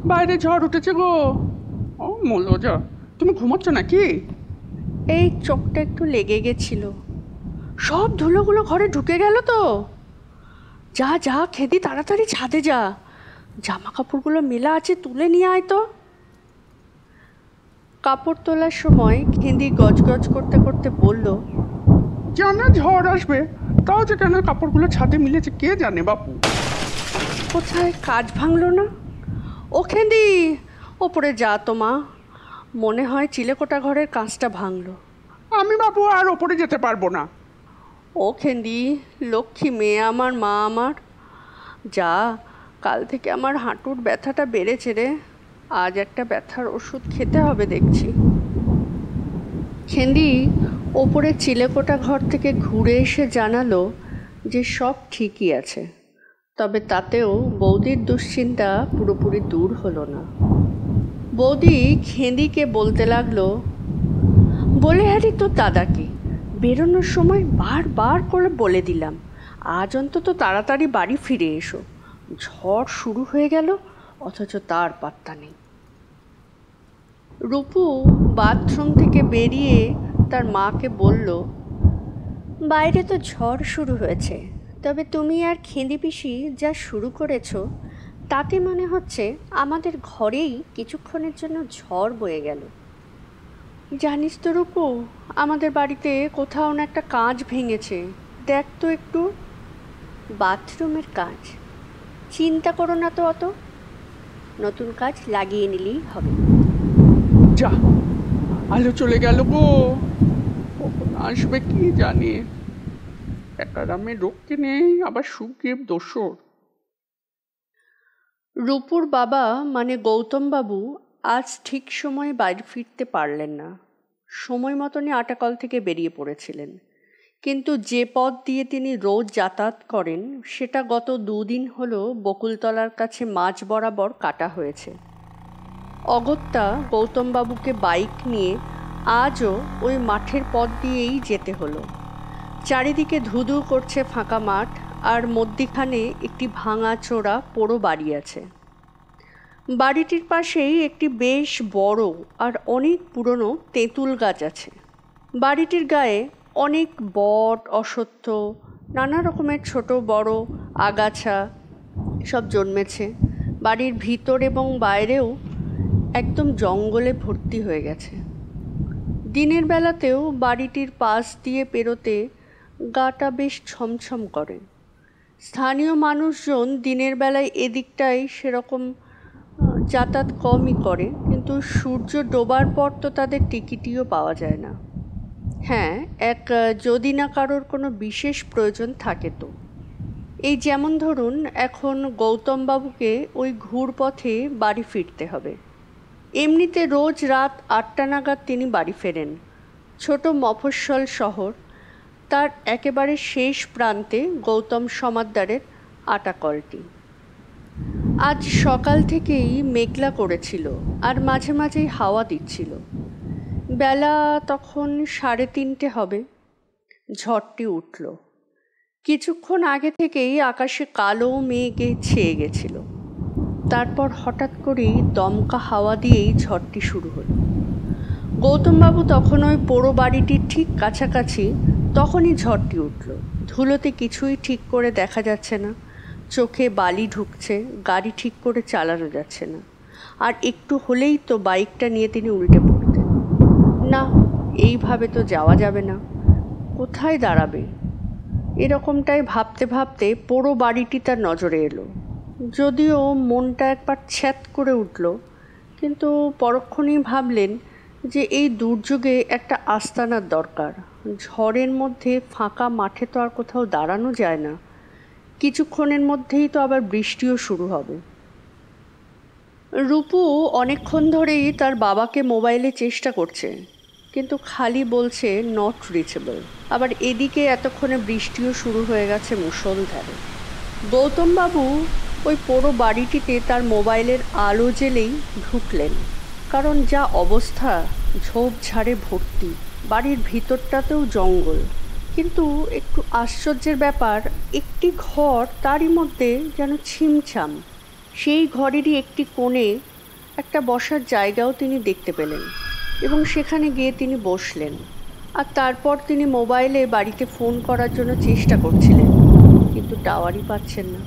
বাইরে ঝড় উঠেছে গো। ও মলজা, তুমি ঘুমাচ্ছ নাকি? এই চোখটা একটু লেগে গেছিল। সব ধুলোগুলো ঘরে ঢুকে গেল তো। যা যা খেদি, তাড়াতাড়ি ছাদে যা, জামা কাপড়গুলো মেলা আছে, তুলে নিয়ে আয় তো। কাপড় তোলার সময় খেদি গজগজ করতে করতে বলল, জানা ঝড় আসবে, তাও যে কেন কাপড়গুলো ছাদে মিলেছে কে জানে বাপু। কোথায় কাজ ভাঙলো না? ও খেদি, ওপরে যা তো মা, মনে হয় চিলেকোটা ঘরের কাঁচটা ভাঙলো। আমি বাপু আর ওপরে যেতে পারবো না। ও খেদি, লক্ষ্মী মেয়ে আমার, মা আমার, যা। কাল থেকে আমার হাঁটুর ব্যথাটা বেড়েছে রে, আজ একটা ব্যথার ওষুধ খেতে হবে দেখছি। খেন্দি ওপরে চিলেকোটা ঘর থেকে ঘুরে এসে জানালো যে সব ঠিকই আছে, তবে তাতেও বৌদির দুশ্চিন্তা পুরোপুরি দূর হলো না। বৌদি খেন্দিকে বলতে লাগলো, বলে হারি তোর দাদাকে, বেরোনোর সময় বারবার করে বলে দিলাম, আজ অন্তত তাড়াতাড়ি বাড়ি ফিরে এসো। ঝড় শুরু হয়ে গেল, অথচ তার পাত্তা নেই। রূপু বাথরুম থেকে বেরিয়ে তার মাকে বলল, বাইরে তো ঝড় শুরু হয়েছে, তবে তুমি আর খেঁদি পিসি যা শুরু করেছো, তাতে মনে হচ্ছে আমাদের ঘরেই কিছুক্ষণের জন্য ঝড় বয়ে গেল। জানিস তো রূপু, আমাদের বাড়িতে কোথাও না একটা কাঁচ ভেঙেছে, দেখ তো একটু। বাথরুমের কাঁচ? চিন্তা করো না তো অত, নতুন কাঁচ লাগিয়ে নিলেই হবে। যা, আলো চলে গেল গো, কখন আসবে কি জানে। একারামে রক্ষে নেই, আবার সুখের দোসর। রূপুর বাবা মানে গৌতমবাবু আজ ঠিক সময়ে বাড়ি ফিরতে পারলেন না। সময় মতনই আটাকল থেকে বেরিয়ে পড়েছিলেন, কিন্তু যে পথ দিয়ে তিনি রোজ যাতায়াত করেন সেটা গত 2 দিন হলো বকুলতলার কাছে মাঝ বরাবর কাটা হয়েছে। অগত্যা গৌতমবাবুকে বাইক নিয়ে আজও ওই মাঠের পথ দিয়েই যেতে হলো। চারিদিকে ধুধু করছে ফাঁকা মাঠ, আর মধ্যিখানে একটি ভাঙাচোরা পোড়ো বাড়ি আছে। বাড়িটির পাশেই একটি বেশ বড় আর অনেক পুরনো তেঁতুল গাছ আছে। বাড়িটির গায়ে অনেক বট, অশ্বত্থ, নানা রকমের ছোট বড় আগাছা সব জন্মেছে। বাড়ির ভিতর এবং বাইরেও একদম জঙ্গলে ভর্তি হয়ে গেছে। দিনের বেলাতেও বাড়িটির পাশ দিয়ে পেরোতে গাটা বেশ ছমছম করে। স্থানীয় মানুষজন দিনের বেলায় এদিকটায় সেরকম যাতায়াত কমই করে, কিন্তু সূর্য ডোবার পর তো তাদের টিকিটিও পাওয়া যায় না। হ্যাঁ, যদি না কারোর কোনো বিশেষ প্রয়োজন থাকে তো। এই যেমন ধরুন, এখন গৌতমবাবুকে ওই ঘুরপথে বাড়ি ফিরতে হবে। এমনিতে রোজ রাত 8টা নাগাদ তিনি বাড়ি ফেরেন। ছোট মফস্বল শহর, তার একেবারে শেষ প্রান্তে গৌতম সমাদ্দারের আটাকলটি। আজ সকাল থেকেই মেঘলা করেছিল, আর মাঝে মাঝেই হাওয়া দিচ্ছিল। বেলা তখন 3:30 হবে। ঝড়টি উঠল। কিছুক্ষণ আগে থেকেই আকাশে কালো মেঘে ছেয়ে গেছিল। তারপর হঠাৎ করেই দমকা হাওয়া দিয়েই ঝড়টি শুরু হলো। গৌতমবাবু তখন ওই পোড়ো বাড়িটির ঠিক কাছাকাছি, তখনই ঝড়টি উঠল। ধুলোতে কিছুই ঠিক করে দেখা যাচ্ছে না, চোখে বালি ঢুকছে, গাড়ি ঠিক করে চালানো যাচ্ছে না। আর একটু হলেই তো বাইকটা নিয়ে তিনি উল্টে পড়তেন। না, এইভাবে তো যাওয়া যাবে না। কোথায় দাঁড়াবে? এরকমটাই ভাবতে ভাবতে পোড়ো বাড়িটি তার নজরে এলো। যদিও মনটা একবার ছ্যাত করে উঠল, কিন্তু পরক্ষণেই ভাবলেন যে এই দুর্যোগে একটা আস্তানার দরকার। ঝড়ের মধ্যে ফাঁকা মাঠে তো আর কোথাও দাঁড়ানো যায় না। কিছুক্ষণের মধ্যেই তো আবার বৃষ্টিও শুরু হবে। রূপু অনেকক্ষণ ধরেই তার বাবাকে মোবাইলে চেষ্টা করছে, কিন্তু খালি বলছে নট রিচেবল। আবার এদিকে এতক্ষণে বৃষ্টিও শুরু হয়ে গেছে মুষলধারে। গৌতমবাবু ওই পোড়ো বাড়িটিতে তার মোবাইলের আলো জ্বেলেই ঢুকলেন, কারণ যা অবস্থা, ঝোপঝাড়ে ভর্তি, বাড়ির ভিতরটাতেও জঙ্গল। কিন্তু একটু আশ্চর্যের ব্যাপার, একটি ঘর তারই মধ্যে যেন ছিমছাম। সেই ঘরেরই একটি কোণে একটা বসার জায়গাও তিনি দেখতে পেলেন এবং সেখানে গিয়ে তিনি বসলেন। আর তারপর তিনি মোবাইলে বাড়িতে ফোন করার জন্য চেষ্টা করছিলেন, কিন্তু টাওয়ারই পাচ্ছেন না।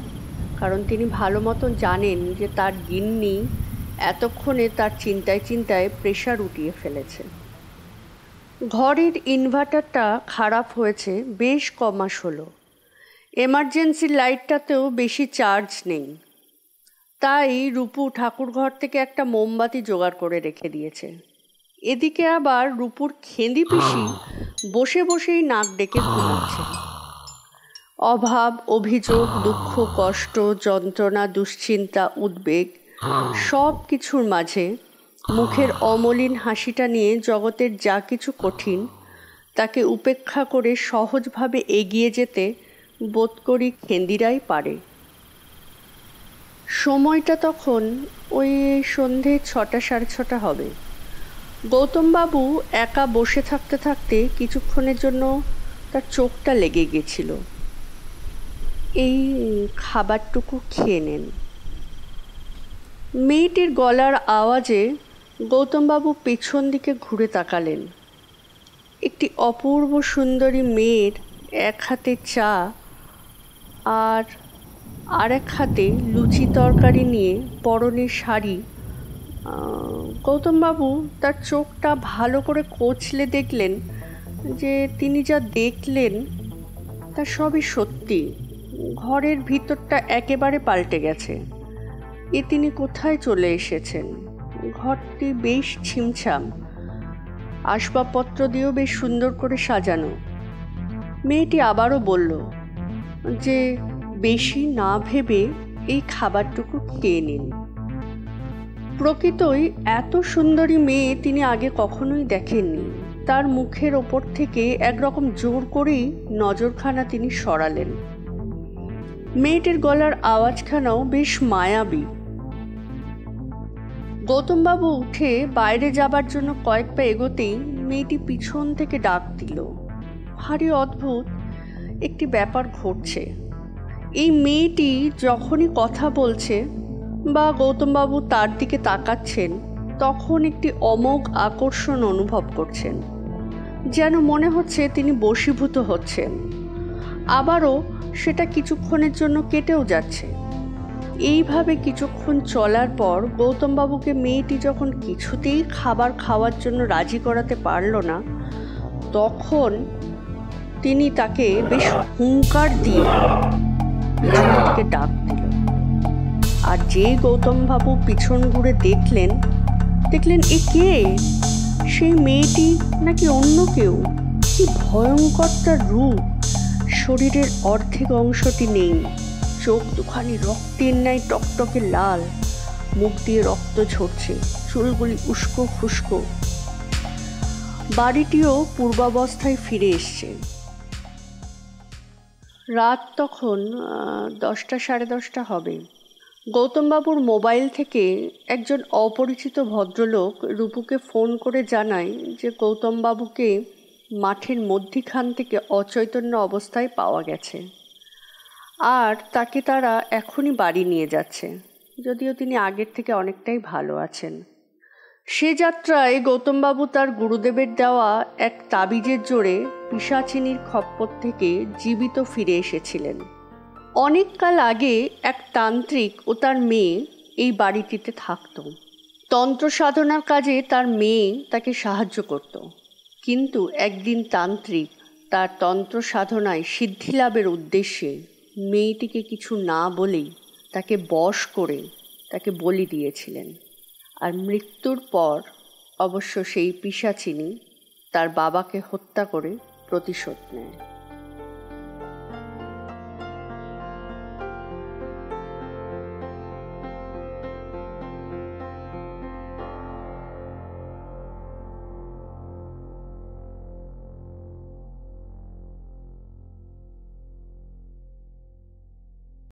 কারণ তিনি ভালো মতন জানেন যে তার গিন্নি এতক্ষণে তার চিন্তায় চিন্তায় প্রেশার উঠিয়ে ফেলেছে। ঘরের ইনভার্টারটা খারাপ হয়েছে বেশ কমাস হলো। এমার্জেন্সি লাইটটাতেও বেশি চার্জ নেই। তাই রূপু ঠাকুরঘর থেকে একটা মোমবাতি জোগাড় করে রেখে দিয়েছে। এদিকে আবার রূপুর খেঁদি পিসি বসে বসেই নাক ডেকে ঘুমাচ্ছে। অভাব, অভিযোগ, দুঃখ, কষ্ট, যন্ত্রণা, দুশ্চিন্তা, উদ্বেগ সব কিছুর মাঝে মুখের অমলিন হাসিটা নিয়ে জগতের যা কিছু কঠিন তাকে উপেক্ষা করে সহজভাবে এগিয়ে যেতে বোধ করি খেন্দিরাই পারে। সময়টা তখন ওই সন্ধে 6টা সাড়ে 6টা হবে। গৌতমবাবু একা বসে থাকতে থাকতে কিছুক্ষণের জন্য তার চোখটা লেগে গেছিল। এই খাবারটুকু খেয়ে নেন। মেয়েটির গলার আওয়াজে গৌতমবাবু পেছন দিকে ঘুরে তাকালেন। একটি অপূর্ব সুন্দরী মেয়ের এক হাতে চা আর এক হাতে লুচি তরকারি নিয়ে পরনে শাড়ি। গৌতমবাবু তার চোখটা ভালো করে কচলে দেখলেন যে তিনি যা দেখলেন তা সবই সত্যি। ঘরের ভিতরটা একেবারে পাল্টে গেছে। তিনি কোথায় চলে এসেছেন? ঘরটি বেশ ছিমছাম, আসবাবপত্র দিয়েও বেশ সুন্দর করে সাজানো। মেয়েটি আবারও বলল যে বেশি না ভেবে এই খাবারটুকু খেয়ে নিন। প্রকৃতই এত সুন্দরী মেয়ে তিনি আগে কখনোই দেখেননি। তার মুখের ওপর থেকে একরকম জোর করেই নজরখানা তিনি সরালেন। মেয়েটির গলার আওয়াজখানাও বেশ মায়াবী। গৌতমবাবু উঠে বাইরে যাবার জন্য কয়েক পা এগোতেই মেয়েটি পিছন থেকে ডাক দিল। ভারী অদ্ভুত একটি ব্যাপার ঘটছে। এই মেয়েটি যখনই কথা বলছে বা গৌতমবাবু তার দিকে তাকাচ্ছেন, তখন একটি অমোঘ আকর্ষণ অনুভব করছেন। যেন মনে হচ্ছে তিনি বশীভূত হচ্ছেন। আবারও সেটা কিছুক্ষণের জন্য কেটেও যাচ্ছে। এইভাবে কিছুক্ষণ চলার পর গৌতমবাবুকে মেয়েটি যখন কিছুতেই খাবার খাওয়ার জন্য রাজি করাতে পারল না, তখন তিনি তাকে বেশ হুঙ্কার দিয়ে পিছন থেকে ডাক দিল। আর যেই গৌতমবাবু পিছন ঘুরে দেখলেন এ কে? সেই মেয়েটি নাকি অন্য কেউ? কি ভয়ঙ্কর তার রূপ! শরীরের অর্ধেক অংশটি নেই, চোখ দুখানি রক্তের ন্যায় টকটকে লাল, মুখ দিয়ে রক্ত ঝরছে, চুলগুলি উস্কো খুস্কো। বাড়িটিও পূর্বাবস্থায় ফিরে এসছে। রাত তখন 10টা সাড়ে 10টা হবে। গৌতমবাবুর মোবাইল থেকে একজন অপরিচিত ভদ্রলোক রূপুকে ফোন করে জানায় যে গৌতমবাবুকে মাঠের মধ্যিখান থেকে অচৈতন্য অবস্থায় পাওয়া গেছে আর তাকে তারা এখনই বাড়ি নিয়ে যাচ্ছে, যদিও তিনি আগের থেকে অনেকটাই ভালো আছেন। সে যাত্রায় গৌতমবাবু তার গুরুদেবের দেওয়া এক তাবিজের জোরে পিশাচিনীর খপ্পর থেকে জীবিত ফিরে এসেছিলেন। অনেক কাল আগে এক তান্ত্রিক ও তার মেয়ে এই বাড়িটিতে থাকত। তন্ত্র সাধনার কাজে তার মেয়ে তাকে সাহায্য করত। কিন্তু একদিন তান্ত্রিক তার তন্ত্র সাধনায় সিদ্ধিলাভের উদ্দেশ্যে মেয়েটিকে কিছু না বলেই তাকে বশ করে তাকে বলি দিয়েছিলেন। আর মৃত্যুর পর অবশ্য সেই পিশাচিনী তার বাবাকে হত্যা করে প্রতিশোধ নেয়।